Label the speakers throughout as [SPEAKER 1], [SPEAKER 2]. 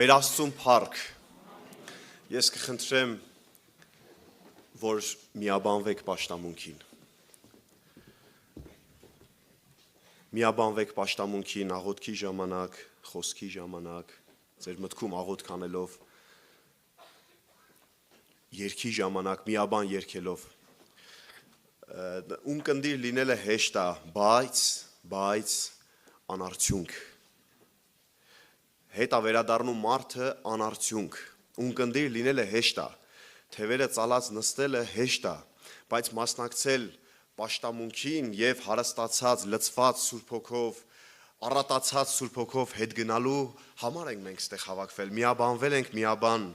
[SPEAKER 1] Մեր Աստծուն փառք, ես կխնդրեմ, որ միաբանվեք պաշտամունքին։ Միաբանվեք պաշտամունքին աղոթքի ժամանակ, խոսքի ժամանակ, ձեր մտքում աղոթք անելով, երգի ժամանակ, միաբան երգելով։ Ունկնդիր լինելը հեշտ է, բայց անարդյունք։ Հետ է վերադառնում մարդը անարդյունք, ունկնդիր լինելը հեշտ է, թևերը ծալած նստելը հեշտ է, բայց մասնակցել պաշտամունքին եւ հարստացած, լցված Սուրբ Հոգով, առատացած Սուրբ Հոգով հետ գնալու համար ենք մենք ստեղ հավաքվել, միաբանվել ենք միաբան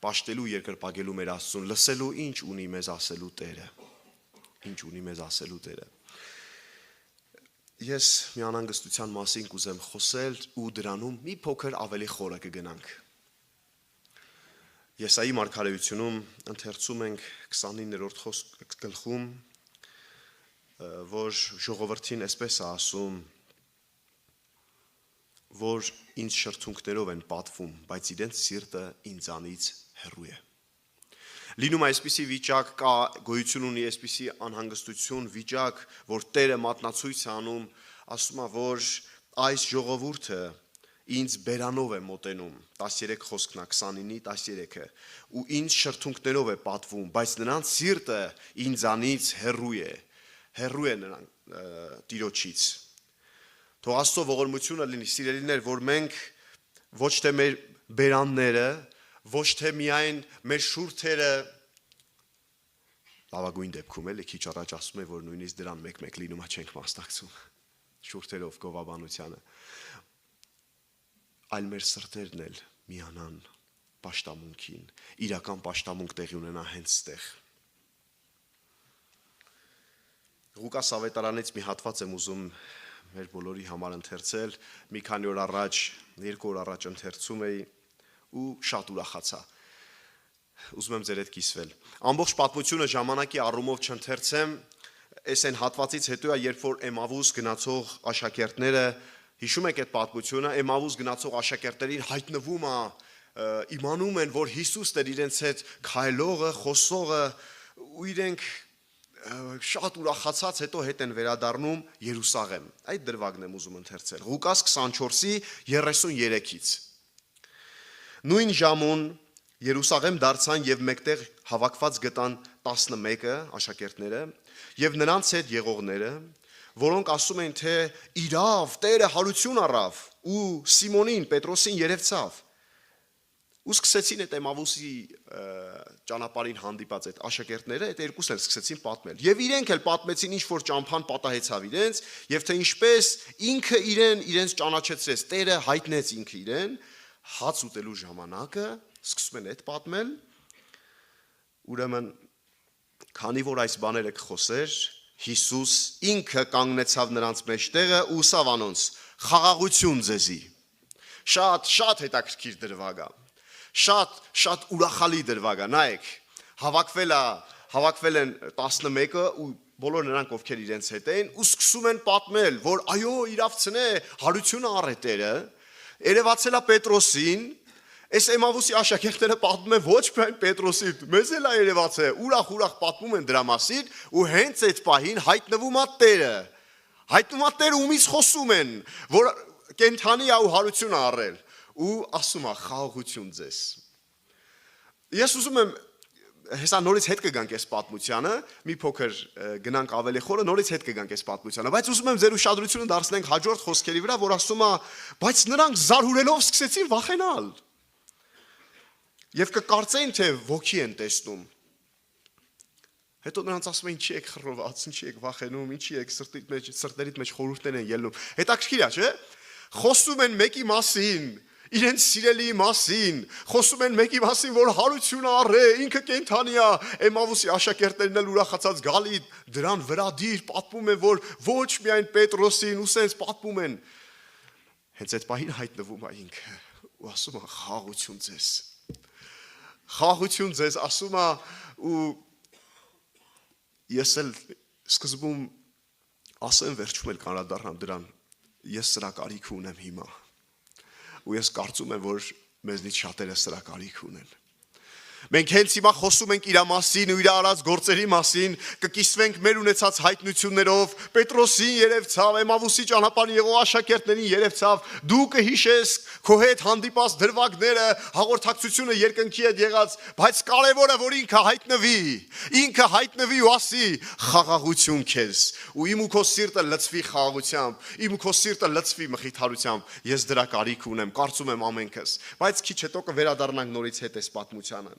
[SPEAKER 1] պաշտելու երկրպագելու մեր Աստծուն, լսելու ինչ ունի մեզ ասելու Տերը, ինչ ունի մեզ ասելու Տերը։ Ես մի անհանգստության մասին կուզեմ խոսել ու դրանում մի փոքր ավելի խորը կգնանք։ Եսայի մարգարեությունում ընթերցում ենք 29-րդ գլխում, որ ժողովրդին այսպես է ասում, որ ինձ շրթունքներով են պատվում, բայց իրենց սիրտը ինձանից հեռու է։ Լինում է այսպիսի վիճակ, կա գոյություն ունի այսպիսի անհանգստություն, վիճակ, որ Տերը մատնացույց է անում, ասում է, որ այս ժողովուրդը ինձ բերանով է մոտենում, 13 խոսքն է, 29-ի 13-ը, ու ինձ շրթունքներով է պատվում, բայց նրանց սիրտը ինձանից հեռու է նրանք Տիրոջից։ Թող Աստծո ողորմությունը լինի, սիրելիներ, որ մենք ոչ թե մեր բերանները, ոչ թե միայն մեր շուրթերը, լավագույն դեպքում էլի քիչ առաջ ասում է, որ նույնիսկ դրան մեկ-մեկ լինում է չենք մասնակցում, շուրթերով գովաբանությանը, այլ մեր սրտերն էլ միանան պաշտամունքին, իրական պաշտամունք տեղի ունենա հենց ստեղ։ Ղուկաս ավետարանից մի հատված եմ ուզում մեր բոլորի համար ընթերցել, մի քանի օր առաջ, 2 օր առաջ ընթերցում էի ու շատ ուրախացա, ուզում եմ ձեր հետ կիսվել։ Ամբողջ պատմությունը ժամանակի առումով չընթերցեմ, այս այն հատվածից հետո է, երբ որ Էմավուս գնացող աշակերտները, հիշում եք այդ պատմությունը, Էմավուս գնացող աշակերտներին հայտնվում է, իմանում են, որ Հիսուսն էր իրենց հետ քայլողը, խոսողը, ու իրենք շատ ուրախացած հետո հետ են վերադառնում Երուսաղեմ։ Այդ դրվագն եմ ուզում ընթերցել։ Ղուկաս 24-ի 33-ից։ Նույն ժամուն Երուսաղեմ դարձան եւ մեկտեղ հավաքված գտան 11 աշակերտները եւ նրանց հետ եղողները, որոնք ասում են, թե իրավ Տերը հարություն առավ ու Սիմոնին, Պետրոսին երևցավ։ Ու սկսեցին այդ Էմավուսի ճանապարհին հանդիպած այդ աշակերտները, այդ երկուսն էլ սկսեցին պատմել։ Եվ իրենք էլ պատմեցին, ինչ որ ճամփան պատահեցավ իրենց, եւ թե ինչպես ինքը իրենց ճանաչեցրեց, Տերը հայտնեց ինքը իրեն, հաց ուտելու ժամանակը սկսում են այդ պատմել։ Ուրեմն, քանի որ այս բաները կխոսեր, Հիսուս ինքը կանգնեցավ նրանց մեջտեղը ու ասավ անոնց. «Խաղաղություն ձեզի»։ Շատ հետաքրքիր դրվագ է։ Շատ ուրախալի դրվագ է, նայեք, հավաքվել են 11-ը ու բոլոր նրանք, ովքեր իրենց հետ էին, ու սկսում են պատմել, որ այո, իրավցնե, հարությունը առ է Տերը, երևացել է Պետրոսին, այս Էմավուսի աշակերտները պատմում են ոչ միայն Պետրոսին, մեզ էլ է երևացել, ուրախ պատմում են դրա մասին, ու հենց այդ պահին հայտնվում է Տերը, ումից խոսում են, որ կենդանի է ու հարություն առել, ու ասում է խաղաղություն ձեզ։ Ես ուզում եմ, հեսա նորից հետ կգանք այս պատմությանը, մի փոքր գնանք ավելի խորը, նորից հետ կգանք այս պատմությանը, բայց ուզում եմ ձեր ուշադրությունը դարձնենք հաջորդ խոսքերի վրա, որ ասում է, բայց նրանք զարհուրելով սկսեցին վախենալ։ Եվ կկարծեին, թե ոգի են տեսնում։ Հետո նրանց ասում են, ինչի եք խռոված, ինչի եք վախենում, ինչի եք սրտերիդ մեջ խորհուրդներ են ելնում։ Հետաքրքիր է, չէ՞։ Խոսում են մեկի մասին, իրենց սիրելի մասին, խոսում են մեկի մասին, որ հարություն առե, ինքը կենդանի է, Էմավուսի աշակերտներն էլ ուրախացած գալի դրան վրադիր, պատմում են, որ ոչ միայն Պետրոսին ու սենց պատմում են։ Հենց այդ պահին հայտնվում է ինքը ու ասում է խաղաղություն ձեզ։ Խաղաղություն ձեզ, ասում է, ու ես էլ սկզբում ասեմ, վերջում էլ կանրադառնամ դրան, ես սրա կարիք ունեմ հիմա։ Ու ես կարծում եմ, որ մեզնից շատերը սրա կարիք ունեն։ Մենք հենց հիմա խոսում ենք իր մասին ու իր արած գործերի մասին, կկիսվենք մեր ունեցած հայտնություններով, Պետրոսին երևցավ, Էմավուսի ճանապարհին եղող աշակերտներին երևցավ, դու կհիշես քո հետ հանդիպած դրվագները, հաղորդակցությունը երկնքի հետ եղած, բայց կարևորը որ ինքը հայտնվի ու ասի խաղաղություն քեզ, ու իմ ու քո սիրտը լցվի խաղաղությամբ, իմ ու քո սիրտը լցվի մխիթարությամբ, ես դրա կարիք ունեմ, կարծում եմ ամենքս, բայց քիչ հետո կվերադառնանք նորից հետ այս պատմությանը։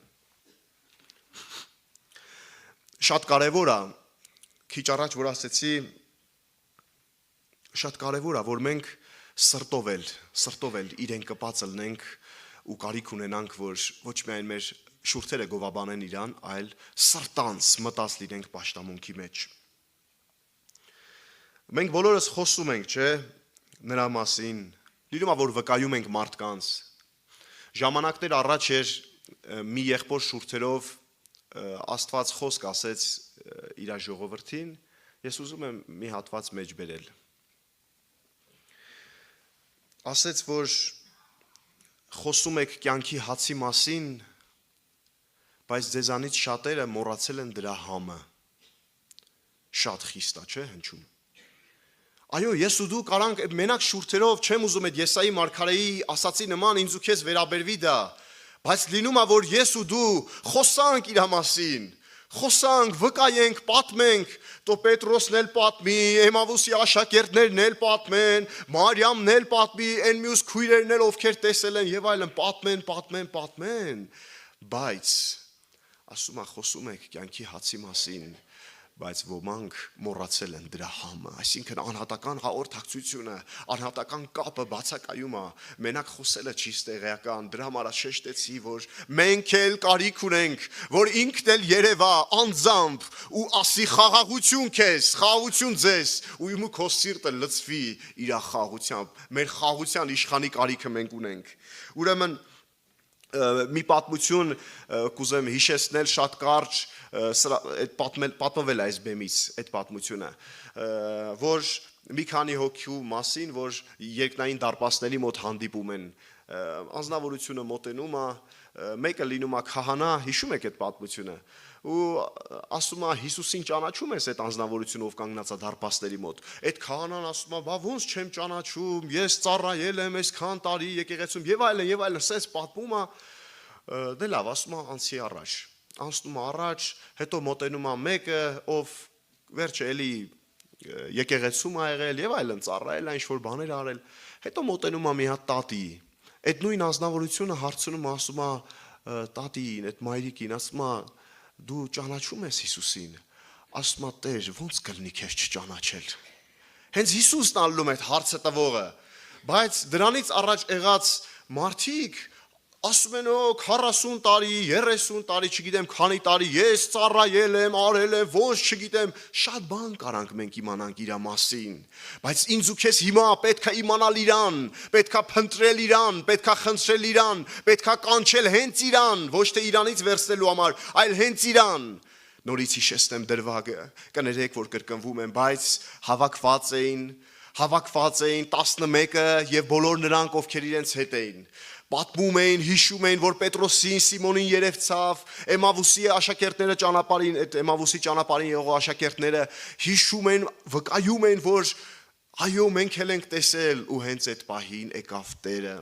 [SPEAKER 1] Շատ կարևոր է, քիչ առաջ որ ասեցի, շատ կարևոր է, որ մենք սրտով էլ իրեն կպած լնենք ու կարիք ունենանք, որ ոչ միայն մեր շուրթերը գովաբանեն իրան, այլ սրտանց մտած լինենք պաշտամունքի մեջ։ Մենք բոլորս խոսում ենք, չէ, նրա մասին, լինում է, որ վկայում ենք մարդկանց։ Ժամանակներ առաջ էր մի եղբոր շուրթերով Աստված խոսք ասեց իր ժողովրդին, ես ուզում եմ մի հատված մեջ բերել։ Ասեց, որ խոսում եք կյանքի հացի մասին, բայց ձեզանից շատերը մոռացել են դրա համը։ Շատ խիստ է, չէ՞, հնչում։ Այո, ես ու դու կարանք մենակ շուրթերով չեմ ուզում այդ Եսայի մարգարեի ասացի նման ինձ ու քեզ վերաբերվի դա, բայց լինում է, որ ես ու դու խոսանք իր մասին, խոսանք, վկայենք, պատմենք, տո Պետրոսն էլ պատմի, Էմավուսի աշակերտներն էլ պատմեն, Մարիամն էլ պատմի, այն մյուս քույրերն էլ ովքեր տեսել են եւ այլն պատմեն, բայց ասում է խոսում եք կյանքի հացի մասին, բայց ոմանք մոռացել են դրա համը, այսինքն անհատական հաղորդակցությունը, անհատական կապը բացակայում է, մենակ խոսելը չի ստեղեական, դրա համար շեշտեցի, որ մենք էլ կարիք ունենք, որ ինքն էլ երևա անձամբ ու ասի խաղաղություն քեզ, խաղաղություն ձեզ, ու իմ ու քո սիրտը լցվի իր խաղաղությամբ, մեր խաղաղության իշխանի կարիքը մենք ունենք։ Ուրեմն մի պատմություն կուզեմ հիշեցնել շատ կարճ, պատմվել այս բեմից այդ պատմությունը, որ մի քանի հոգու մասին, որ երկնային դարպասների մոտ հանդիպում են, անձնավորությունը մոտենում է, մեկը լինում է քահանա, հիշում եք այդ պատմությունը, ու ասում է Հիսուսին ճանաչում ես այդ անձնավորությունով կանգնած է դարպասների մոտ, այդ քահանան ասում է, բա ոնց չեմ ճանաչում, ես ծառայել եմ այսքան տարի եկեղեցում եւ այլն, սենց պատմում է, դե լավ, ասում է անցի առաջ, անցնում առաջ, հետո մոտենում է մեկը, ով վերջը էլի եկեղեցում է եղել եւ այլն, ծառայել, ինչ որ բաներ արել, հետո մոտենում է մի հատ տատի, այդ նույն անձնավորությունը հարցնում է, ասում է տատին, այդ մայրիկին, ասում է դու ճանաչում ես Հիսուսին, ասում է Տեր, ոնց կլինի քեզ չճանաչել։ Հենց Հիսուսն ալնում այդ հարցը տվողը, բայց դրանից առաջ եղած մարդիկ ասում են 40 տարի, 30 տարի, չգիտեմ քանի տարի, ես ծառայել եմ, արել եմ, ոնց չգիտեմ, շատ բան կարանք մենք իմանանք իր մասին, բայց ինձ ու քեզ հիմա պետք է իմանալ իրան, պետք է փնտրել իրան, պետք է խնդրել իրան, պետք է կանչել հենց իրան, ոչ թե իրանից վերցնելու համար, այլ հենց իրան։ Նորից հիշեցնեմ դրվագը, կներեք, որ կրկնվում եմ, բայց հավաքված էին 11-ը եւ բոլոր նրանք, ովքեր իրենց հետ էին։ Պատմում էին, հիշում էին, որ Պետրոսին, Սիմոնին երևցավ, Էմավուսի աշակերտները ճանապարհին, այդ Էմավուսի ճանապարհին եղող աշակերտները հիշում են, վկայում են, որ այո, մենք էլ ենք տեսել ու հենց այդ պահին եկավ Տերը,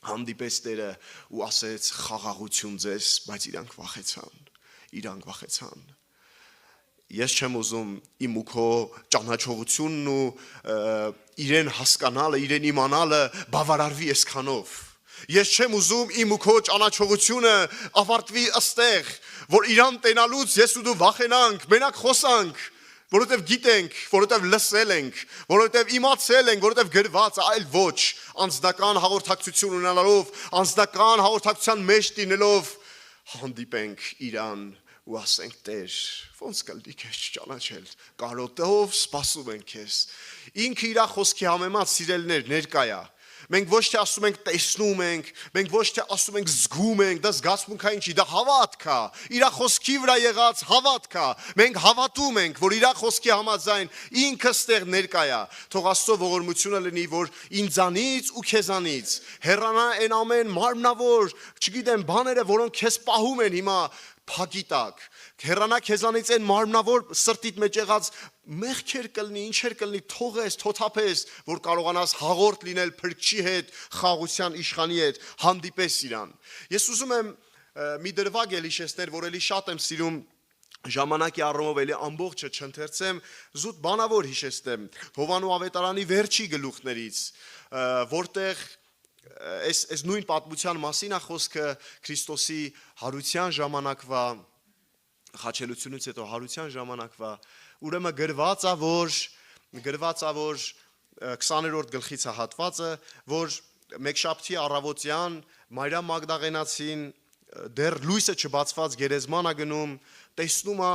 [SPEAKER 1] հանդիպեց Տերը ու ասեց խաղաղություն ձեզ, բայց իրանք վախեցան։ Ես չեմ ուզում իմ ու քո ճանաչողությունն ու իրեն հասկանալը, իրեն իմանալը բավարարվի այսքանով։ Ես չեմ ուզում իմ ու քո ճանաչողությունը ավարտվի ըստեղ, որ իրան տենալուց ես ու դու վախենանք, մենակ խոսանք, որովհետև գիտենք, որովհետև լսել ենք, որովհետև իմացել ենք, որովհետև գրված, այլ ոչ, անձնական հաղորդակցություն ունենալով, անձնական հաղորդակցության մեջ լինելով հանդիպենք իրան ու ասենք Տեր, ոնց կլինի քեզ չճանաչել, կարոտով սպասում ենք քեզ։ Ինքը իր խոսքի համեմատ սիրելներ ներկա է, Մենք ոչ թե ասում ենք տեսնում ենք, մենք ոչ թե ասում ենք զգում ենք, դա զգացմունքային չի, դա հավատք է, իր խոսքի վրա եղած հավատք է։ Մենք հավատում ենք, որ իր խոսքի համաձայն ինքը ստեղ ներկա է։ Թող Աստծո ողորմությունը լինի, որ ինձանից ու քեզանից հեռանա այն ամեն մարմնավոր, չգիտեմ, բաները, որոնք քեզ պահում են հիմա փակի տակ։ Հեռանա քեզանից այն մարմնավոր սրտիդ մեջ եղած մեղքեր կլինի, ինչեր կլինի, թողես, թոթափես, որ կարողանաս հաղորդ լինել փրկչի հետ, խաղաղության իշխանի հետ, հանդիպես իրան։ Ես ուզում եմ մի դրվագ էլ հիշեցնել, որ էլի շատ եմ սիրում ժամանակի առումով էլի ամբողջը չընթերցեմ, զուտ բանավոր հիշեցնեմ Հովանու ավետարանի վերջի գլուխներից, որտեղ այս նույն պատմության մասին է խոսքը Քրիստոսի հարության ժամանակվա խաչելությունից հետո հարության ժամանակվա ուրեմն գրված է որ 20-րդ գլխից է հատվածը, որ մեկշաբթի առավոտյան Մարիամ Մագդաղենացին դեռ լույսը չբացված գերեզման է գնում, տեսնում է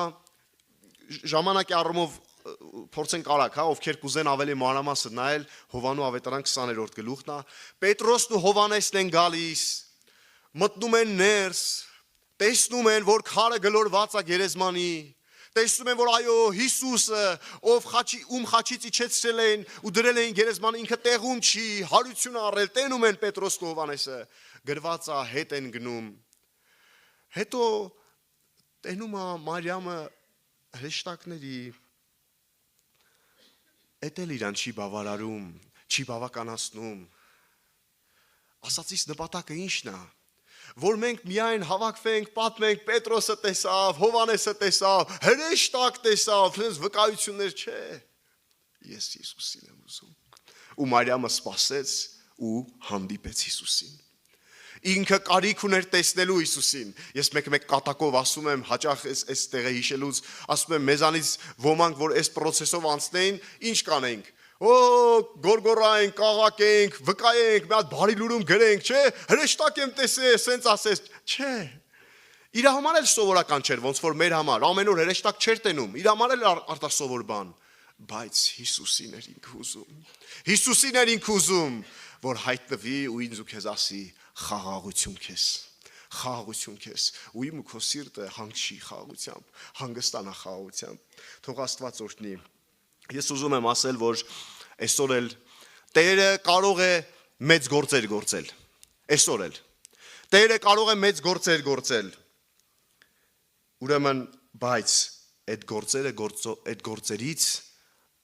[SPEAKER 1] ժամանակի առումով փորձենք արագ, հա, ովքեր կուզեն ավելի մանրամասը նայել Հովանու ավետարան 20-րդ գլուխն է, Պետրոսն ու Հովանեսն են գալիս, մտնում են ներս, տեսնում են, որ քարը գլորված է գերեզմանի, տեսնում են, որ այո, Հիսուսը, ով խաչից իջեցրել են ու դրել էին գերեզմանը, ինքը տեղում չի, հարություն առել, տենում են Պետրոսն ու Հովանեսը, գրված է, հետ են գնում։ Հետո տենում է Մարիամը հրեշտակների, էդ էլ իրան չի բավարարում, չի բավականացնում։ Ասացիս նպատակը ի՞նչն է, որ մենք միայն հավաքվենք, պատմենք, Պետրոսը տեսավ, Հովանեսը տեսավ, հրեշտակ տեսավ, հենց վկայություններ չէ։ Ես Հիսուսին եմ ուզում։ Ու Մարիամը սպասեց ու հանդիպեց Հիսուսին։ Ինքը կարիք ուներ տեսնելու Հիսուսին։ Ես մեկ կատակով ասում եմ, հաճախ այս տեղը հիշելուց, ասում եմ մեզանից ոմանք, որ այս process-ով անցնեին, ինչ կանենք։ Գորգորայինք, կաղակենք, վկայենք, մի հատ բարի լուրում գրենք, չէ, հրեշտակ եմ տեսել, սենց ասես, չէ։ Իր համար էլ սովորական չէր, ոնց որ մեր համար, ամեն օր հրեշտակ չէր տենում, իր համար էլ արտասովոր բան, բայց Հիսուսին էր ինքը ուզում։ Հիսուսին էր ինքը ուզում, որ հայտնվի ու ինձ ու քեզ ասի խաղաղություն քեզ, ու իմ ու քո սիրտը հանգչի խաղաղությամբ, հանգստանա խաղաղությամբ։ Թող Աստված օրհնի։ Ես ուզում եմ ասել, որ այսօր էլ Տերը կարող է մեծ գործեր գործել։ Այսօր էլ Տերը կարող է մեծ գործեր գործել։ Ուրեմն, բայց այդ գործերից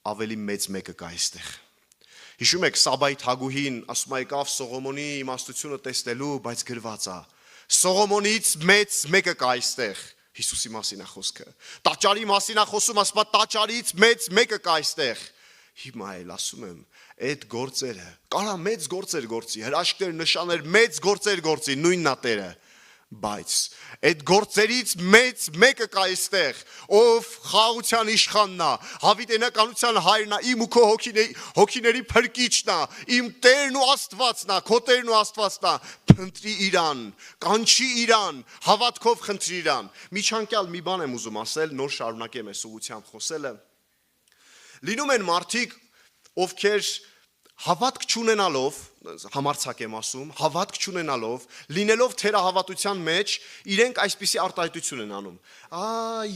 [SPEAKER 1] ավելի մեծ մեկը կա այստեղ։ Հիշում եք Սաբայի Թագուհին, ասում է եկավ Սողոմոնի իմաստությունը տեսնելու, բայց գրված է Սողոմոնից մեծ մեկը կա այստեղ։ Հիսուսի մասին է խոսքը։ Տաճարի մասին է խոսում, ասում է տաճարից մեծ մեկը կա այստեղ։ Հիմա էլ ասում եմ, այդ գործերը կարա մեծ գործեր գործի, հրաշքներ, նշաններ, մեծ գործեր գործի, նույնն է Տերը, բայց այդ գործերից մեծ մեկը կա այստեղ, ով խաղաղության իշխանն է, հավիտենականության հայրն է, իմ ու քո հոգիների փրկիչն է, իմ Տերն ու Աստվածն է, քո Տերն ու Աստվածն է, փնտրի իրան, կանչի իրան, հավատքով խնդրի իրան։ Միջանկյալ մի բան եմ ուզում ասել, նոր շարունակեմ այս ուղղությամբ խոսելը։ Լինում են մարդիկ, ովքեր հավատք չունենալով, համարձակ եմ ասում, հավատք չունենալով, լինելով թերահավատության մեջ, իրենք այսպիսի արտահայտություն են անում։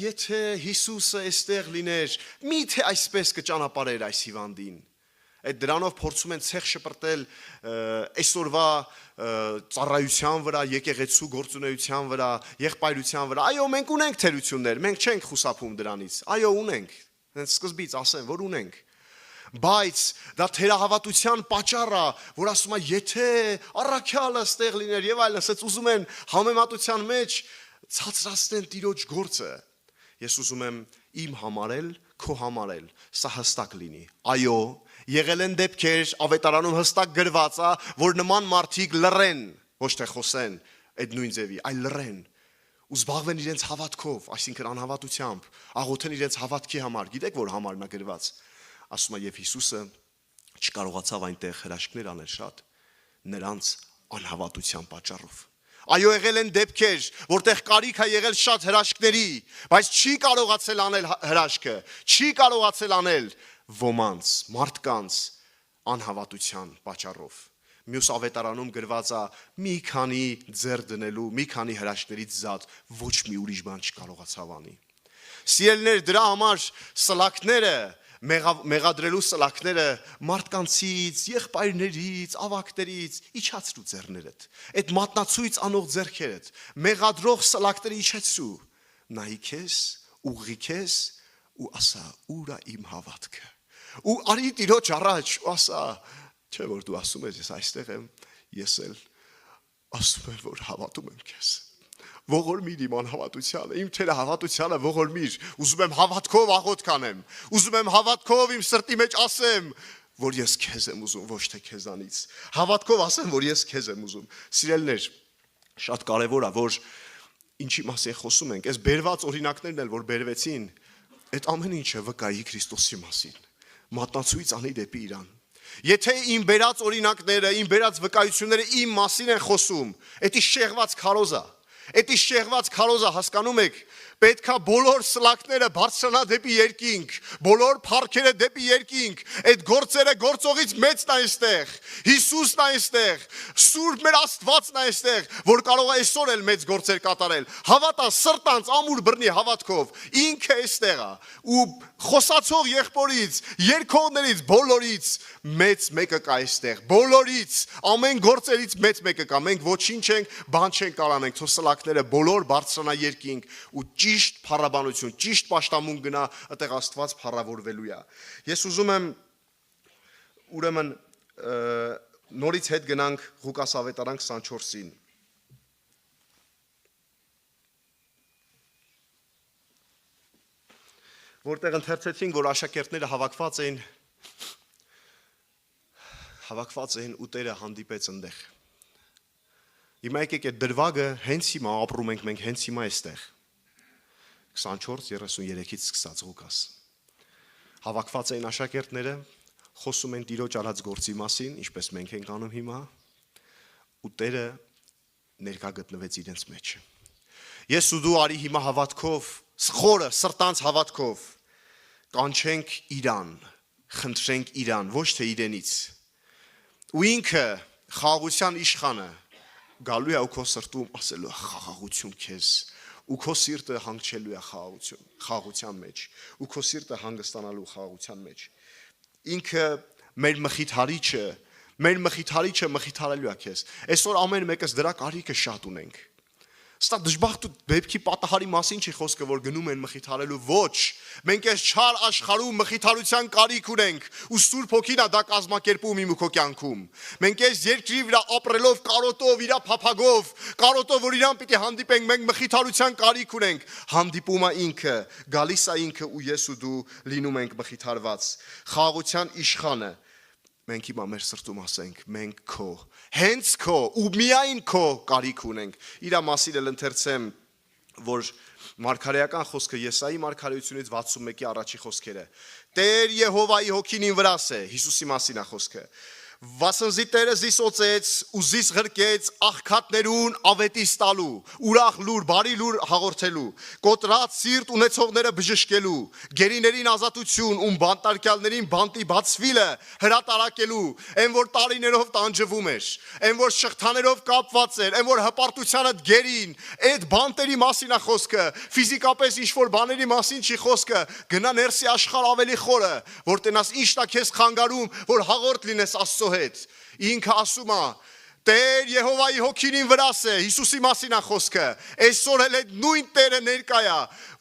[SPEAKER 1] Եթե Հիսուսը այստեղ լիներ, միթե այսպես կճանապարհեր այս հիվանդին։ Այդ դրանով փորձում են ցեղ շպրտել այսօրվա ծառայության վրա, եկեղեցու գործունեության վրա, եղբայրության վրա։ Այո, մենք ունենք թերություններ, մենք չենք խուսափում դրանից։ Այո, ունենք։ Հենց սկզբից ասեմ, որ ունենք։ Բայց դա թերահավատության պատճառ է, որ ասում է, եթե առաքյալը ստեղ լիներ եւ այլն, ասած ուզում են համեմատության մեջ ցածրացնել Տիրոջ գործը։ Ես ուզում եմ իմ համարել, քո համարել, սա հստակ լինի։ Այո, եղել են դեպքեր, ավետարանում հստակ գրված է, որ նման մարդիկ լռեն, ոչ թե խոսեն այդ նույն ձևի, այլ լռեն ու զբաղվեն իրենց հավատքով, այսինքն անհավատությամբ, աղոթեն իրենց հավատքի համար։ Գիտեք, որ համարն է գրված։ Ասում է, եւ Հիսուսը չկարողացավ այնտեղ հրաշքներ անել շատ, նրանց անհավատության պատճառով։ Այո, եղել են դեպքեր, որտեղ կարիք է եղել շատ հրաշքների, բայց չի կարողացել անել հրաշքը, չի կարողացել անել ոմանց, մարդկանց անհավատության պատճառով։ Մյուս ավետարանում գրված է մի քանի ձեռ դնելու, մի քանի հրաշքներից զատ ոչ մի ուրիշ բան չկարողացավ անի։ Սիրելիներ, դրա համար սլակները, մեղադրելու սլակները մարդկանցից, եղբայրներից, ավակներից իջացրու ձեռներդ։ Այդ մատնացույց անող ձեռքերդ, մեղադրող սլակները իջեցրու։ Նայի քեզ, ուղղի քեզ ու ասա՝ ուր է իմ հավատքը։ Ու արի Տիրոջ առաջ ու ասա, չէ որ դու ասում ես, ես այստեղ եմ, ես էլ ասում եմ, որ հավատում եմ քեզ։ Ողորմիր իմ անհավատությանը, իմ թերը հավատությանը ողորմիր, ուզում եմ հավատքով աղոթք անեմ, ուզում եմ հավատքով իմ սրտի մեջ ասեմ, որ ես քեզ եմ ուզում, ոչ թե քեզանից, հավատքով ասեմ, որ ես քեզ եմ ուզում։ Սիրելիներ, շատ կարևոր է, որ ինչի մասին խոսում ենք, այս բերված օրինակներն էլ, որ բերվեցին, այդ ամեն ինչը վկայի Քրիստոսի մասին, մատնացույց անի դեպի իրան։ Եթե իմ բերած օրինակները, իմ բերած վկայությունները իմ մասին են խոսում, էդի շեղված քարոզա, էդի շեղված քարոզա, հասկանում եք, պետքա բոլոր սլակները բարձրանա դեպի երկինք, բոլոր փառքերը դեպի երկինք, այդ գործերը գործողից մեծն է այստեղ, Հիսուսն է այստեղ, Սուրբ մեր Աստվածն է այստեղ, որ կարող է այսօր էլ մեծ գործեր կատարել։ Հավատա, սրտանց ամուր բռնի հավատքով, ինքը այստեղ է, ու խոսացող եղբորից, երկողներից, բոլորից մեծ մեկը կա այստեղ, բոլորից, ամեն գործերից մեծ մեկը կա, մենք ոչինչ ենք, բան չենք կարող անենք, թող սլակները բոլոր բարձրանա երկինք ու ճիշտ փառաբանություն, ճիշտ պաշտամուն գնա, այդտեղ Աստված փառավորվելու է։ Ես ուզում եմ ուրեմն նորից հետ գնանք Ղուկաս ավետարան 24-ին։ Որտեղ ընթերցեցինք, որ աշակերտները հավաքված էին ու Տերը հանդիպեց այնտեղ։ Հիմա եկեք այդ դրվագը հենց հիմա ապրում ենք մենք հենց հիմա այստեղ 24:33-ից սկսած Ղուկաս։ Հավաքված էին աշակերտները, խոսում են Տիրոջ արած գործի մասին, ինչպես մենք ենք անում հիմա, ու Տերը ներկա գտնվեց իրենց մեջ։ Ես ու դու արի հիմա հավատքով, խորը սրտանց հավատքով կանչենք իրան, խնդրենք իրան, ոչ թե իրենից։ Ու ինքը խաղաղության իշխանը գալու է ու քո սրտում ասելու է խաղաղություն քեզ, ու քո սիրտը հանգչելու է խաղաղության մեջ, ու քո սիրտը հանգստանալու խաղաղության մեջ։ Ինքը մեր մխիթարիչը մխիթարելու է քեզ։ Այսօր ամեն մեկս դրա կարիքը շատ ունենք։ Ստա դժբախտ ու բեպքի պատահարի մասին չի խոսքը, որ գնում են մխիթարելու, ոչ։ Մենք այս չար աշխարհում մխիթարության կարիք ունենք, ու Սուրբ Հոգին է դա կազմակերպում իմ ու քո կյանքում։ Մենք այս երկրի վրա ապրելով կարոտով, իրա փափագով, կարոտով, որ իրան պիտի հանդիպենք, մենք մխիթարության կարիք ունենք։ Հանդիպում է ինքը, գալիս է ինքը ու ես ու դու լինում ենք մխիթարված։ Խաղաղության իշխանը մենք հիմա մեր սրտում ասենք, մենք քո, հենց քո ու միայն քո կարիք ունենք։ Իրա մասին էլ ընթերցեմ, որ մարգարեական խոսքը Եսայի մարգարեությունից 61-ի առաջի խոսքերը։ Տեր Եհովայի հոգին իմ վրաս է, Հիսուսի մասին է խոսքը։ Վասնզի Տերը զիս օծեց ու զիս ղրկեց աղքատներուն ավետիս տալու, ուրախ լուր, բարի լուր հաղորդելու, կոտրած սիրտ ունեցողները բժշկելու, գերիներին ազատություն, ում բանտարկյալներին բանտի բացվիլը հրատարակելու, այն որ տարիներով տանջվում էր, այն որ շղթաներով կապված էր, այն որ հպարտությանդ գերին, այդ բանտերի մասին է խոսքը, ֆիզիկապես ինչ-որ բաների մասին չի խոսքը, գնա ներսի աշխարհ ավելի խորը, որ տենաս ինչն է քեզ խանգարում, որ հաղորդ լինես Աստծո հետ։ Ինքը ասում է, Տեր Եհովայի հոգին իմ վրաս է, Հիսուսի մասին է խոսքը, այսօր էլ այդ նույն Տերը ներկա է,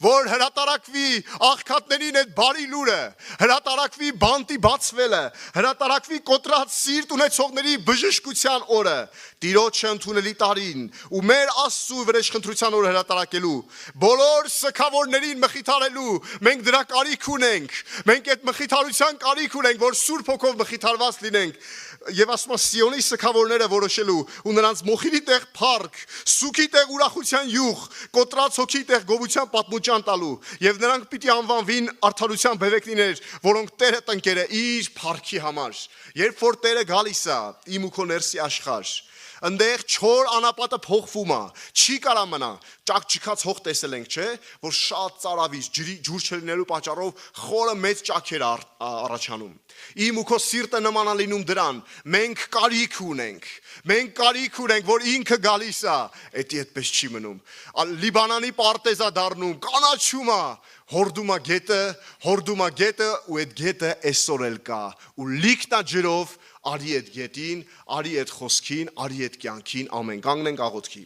[SPEAKER 1] որ հրատարակվի աղքատներին այդ բարի լուրը, հրատարակվի բանտի բացվելը, հրատարակվի կոտրած սիրտ ունեցողների բժշկության օրը, Տիրոջը ընդունելի տարին ու մեր Աստծու վրեժխնդրության օրը հրատարակելու, բոլոր սգավորներին մխիթարելու, մենք դրա կարիք ունենք, մենք այդ մխիթարության կարիք ունենք, որ Սուրբ Հոգով մխիթարված լինենք, եւ ասում է Սիոնի սգավորները որոշելու ու նրանց մոխիրի տեղ փառք, սուքի տեղ ուրախության յուղ, կոտրած հոգի տեղ գովության պատմության տալու եւ նրանք պիտի անվանվին արդարության բևեկնիներ, որոնք Տերը տնկերը իր փառքի համար։ Երբ որ Տերը գալիս է իմ ու քո ներսի աշխարհ, Ընդեղ չոր անապատը փոխվում է, չի կարա մնա, ճաքճքած հող տեսել ենք, չէ, որ շատ ծարավից ջուր չլինելու պատճառով խորը մեծ ճաքեր առաջանում։ Իմ ու քո սիրտը նման է լինում դրան, մենք կարիք ունենք, որ ինքը գալիս է, էդի այդպես չի մնում։ Լիբանանի պարտեզա դառնում, կանաչում է, հորդում է գետը ու այդ գետը այսօր էլ կա ու լիքնա ջրով արի այդ գետին, արի այդ խոսքին, արի այդ կյանքին, ամեն կանգնենք աղոթքի։